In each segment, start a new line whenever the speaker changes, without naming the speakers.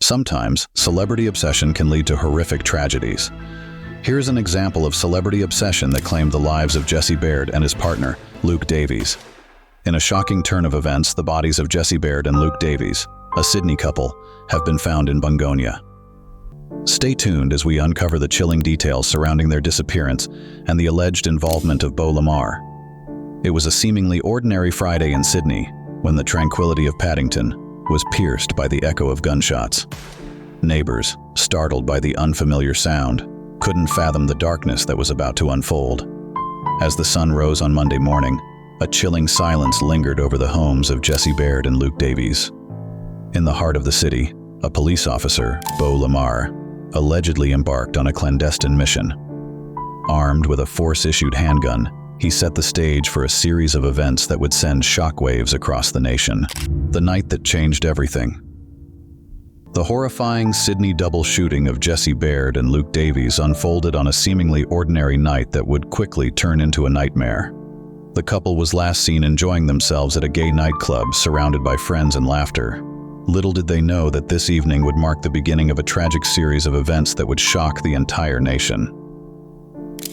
Sometimes, celebrity obsession can lead to horrific tragedies. Here's an example of celebrity obsession that claimed the lives of Jesse Baird and his partner, Luke Davies. In a shocking turn of events, the bodies of Jesse Baird and Luke Davies, a Sydney couple, have been found in Bungonia. Stay tuned as we uncover the chilling details surrounding their disappearance and the alleged involvement of Beau Lamarre. It was a seemingly ordinary Friday in Sydney when the tranquility of Paddington was pierced by the echo of gunshots. Neighbors, startled by the unfamiliar sound, couldn't fathom the darkness that was about to unfold. As the sun rose on Monday morning, a chilling silence lingered over the homes of Jesse Baird and Luke Davies. In the heart of the city, a police officer, Beau Lamarre, allegedly embarked on a clandestine mission. Armed with a force-issued handgun, he set the stage for a series of events that would send shockwaves across the nation. The night that changed everything. The horrifying Sydney double shooting of Jesse Baird and Luke Davies unfolded on a seemingly ordinary night that would quickly turn into a nightmare. The couple was last seen enjoying themselves at a gay nightclub surrounded by friends and laughter. Little did they know that this evening would mark the beginning of a tragic series of events that would shock the entire nation.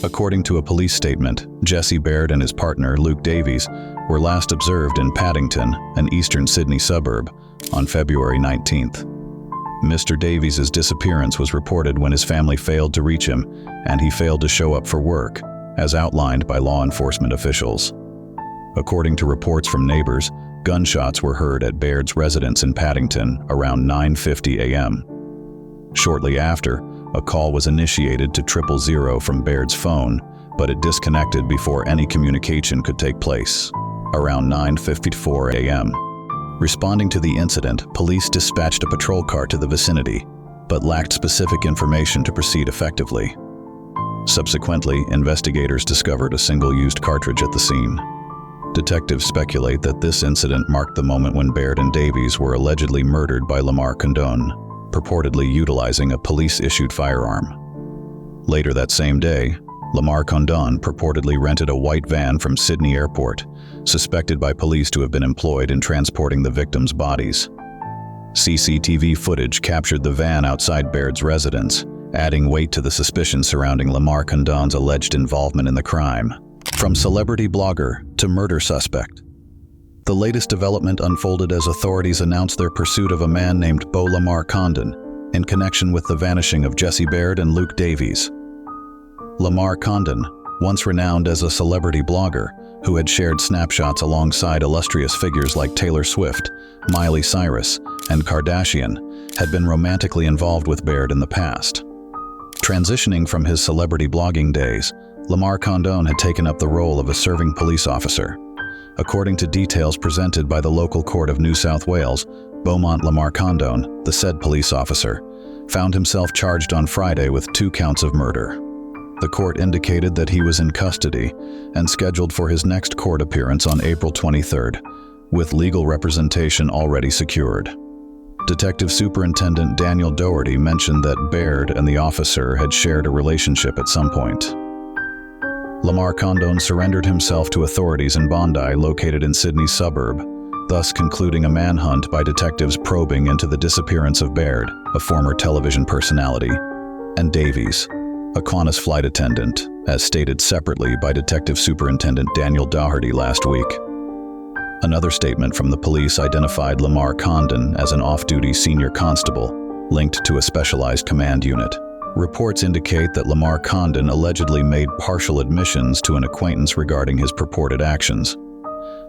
According to a police statement, Jesse Baird and his partner, Luke Davies, were last observed in Paddington, an eastern Sydney suburb, on February 19th. Mr. Davies' disappearance was reported when his family failed to reach him, and he failed to show up for work, as outlined by law enforcement officials. According to reports from neighbors, gunshots were heard at Baird's residence in Paddington around 9:50 a.m. Shortly after, a call was initiated to 000 from Baird's phone, but it disconnected before any communication could take place, around 9:54 a.m. Responding to the incident, police dispatched a patrol car to the vicinity, but lacked specific information to proceed effectively. Subsequently, investigators discovered a single-used cartridge at the scene. Detectives speculate that this incident marked the moment when Baird and Davies were allegedly murdered by Lamarre-Condon, purportedly utilizing a police-issued firearm. Later that same day, Lamarre-Condon purportedly rented a white van from Sydney Airport, suspected by police to have been employed in transporting the victims' bodies. CCTV footage captured the van outside Baird's residence, adding weight to the suspicion surrounding Lamarre-Condon's alleged involvement in the crime. From celebrity blogger to murder suspect. The latest development unfolded as authorities announced their pursuit of a man named Beau Lamarre-Condon in connection with the vanishing of Jesse Baird and Luke Davies. Lamarre-Condon, once renowned as a celebrity blogger who had shared snapshots alongside illustrious figures like Taylor Swift, Miley Cyrus, and Kardashian, had been romantically involved with Baird in the past. Transitioning from his celebrity blogging days, Lamarre-Condon had taken up the role of a serving police officer. According to details presented by the local court of New South Wales, Beaumont Lamarre-Condon, the said police officer, found himself charged on Friday with 2 counts of murder. The court indicated that he was in custody and scheduled for his next court appearance on April 23rd, with legal representation already secured. Detective Superintendent Daniel Doherty mentioned that Baird and the officer had shared a relationship at some point. Lamarre-Condon surrendered himself to authorities in Bondi, located in Sydney's suburb, thus concluding a manhunt by detectives probing into the disappearance of Baird, a former television personality, and Davies, a Qantas flight attendant, as stated separately by Detective Superintendent Daniel Doherty last week. Another statement from the police identified Lamarre-Condon as an off-duty senior constable, linked to a specialized command unit. Reports indicate that Lamarre-Condon allegedly made partial admissions to an acquaintance regarding his purported actions.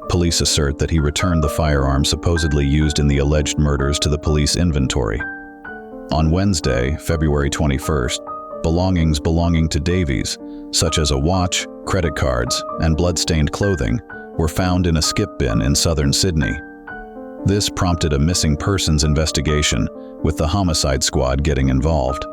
Police assert that he returned the firearm supposedly used in the alleged murders to the police inventory. On Wednesday, February 21st, belongings belonging to Davies, such as a watch, credit cards, and blood-stained clothing, were found in a skip bin in southern Sydney. This prompted a missing persons investigation, with the homicide squad getting involved.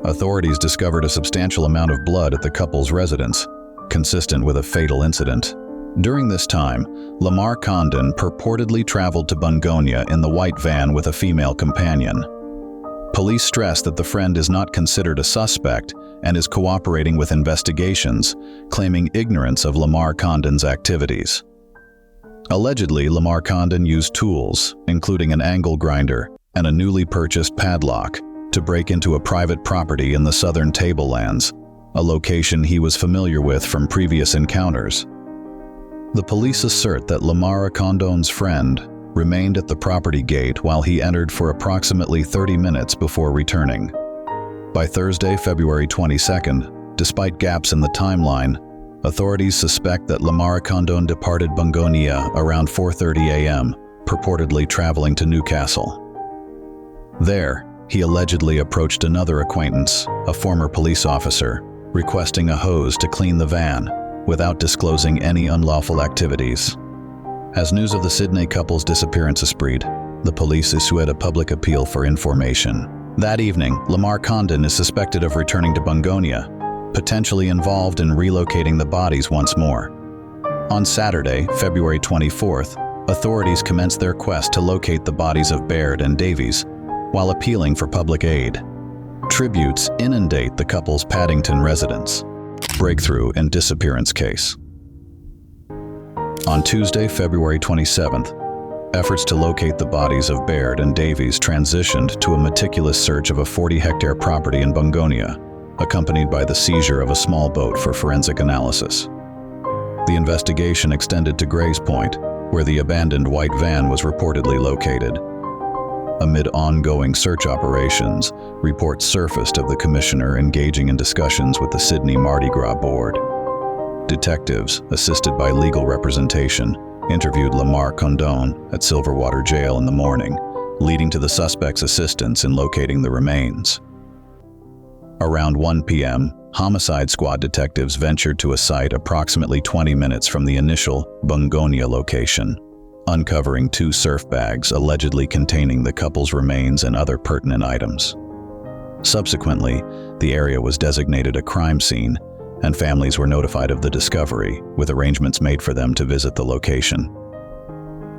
Authorities discovered a substantial amount of blood at the couple's residence, consistent with a fatal incident. During this time, Lamarre-Condon purportedly traveled to Bungonia in the white van with a female companion. Police stress that the friend is not considered a suspect and is cooperating with investigations, claiming ignorance of Lamarre-Condon's activities. Allegedly, Lamarre-Condon used tools, including an angle grinder, and a newly purchased padlock to break into a private property in the southern tablelands, a location he was familiar with from previous encounters. The police assert that Lamarre-Condon's friend remained at the property gate while he entered for approximately 30 minutes before returning. By Thursday, February 22nd, despite gaps in the timeline, authorities suspect that Lamarre-Condon departed Bungonia around 4:30 a.m., purportedly traveling to Newcastle. There, he allegedly approached another acquaintance, a former police officer, requesting a hose to clean the van, without disclosing any unlawful activities. As news of the Sydney couple's disappearance spread, the police issued a public appeal for information. That evening, Lamarre-Condon is suspected of returning to Bungonia, potentially involved in relocating the bodies once more. On Saturday, February 24th, authorities commenced their quest to locate the bodies of Baird and Davies, while appealing for public aid. Tributes inundate the couple's Paddington residence. Breakthrough in disappearance case. On Tuesday, February 27th, efforts to locate the bodies of Baird and Davies transitioned to a meticulous search of a 40-hectare property in Bungonia, accompanied by the seizure of a small boat for forensic analysis. The investigation extended to Grays Point, where the abandoned white van was reportedly located. Amid ongoing search operations, reports surfaced of the commissioner engaging in discussions with the Sydney Mardi Gras board. Detectives, assisted by legal representation, interviewed Lamarre-Condon at Silverwater Jail in the morning, leading to the suspect's assistance in locating the remains. Around 1 p.m., homicide squad detectives ventured to a site approximately 20 minutes from the initial Bungonia location, uncovering 2 surf bags allegedly containing the couple's remains and other pertinent items. Subsequently, the area was designated a crime scene, and families were notified of the discovery, with arrangements made for them to visit the location.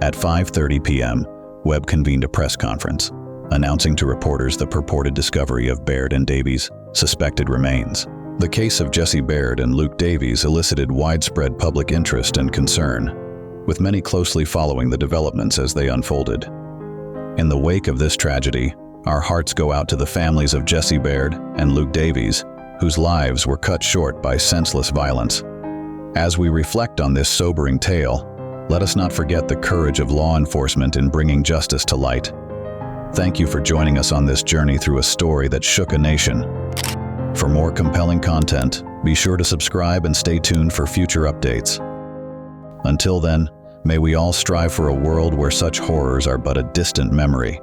At 5:30 p.m., Webb convened a press conference, announcing to reporters the purported discovery of Baird and Davies' suspected remains. The case of Jesse Baird and Luke Davies elicited widespread public interest and concern, with many closely following the developments as they unfolded. In the wake of this tragedy, our hearts go out to the families of Jesse Baird and Luke Davies, whose lives were cut short by senseless violence. As we reflect on this sobering tale, let us not forget the courage of law enforcement in bringing justice to light. Thank you for joining us on this journey through a story that shook a nation. For more compelling content, be sure to subscribe and stay tuned for future updates. Until then, may we all strive for a world where such horrors are but a distant memory.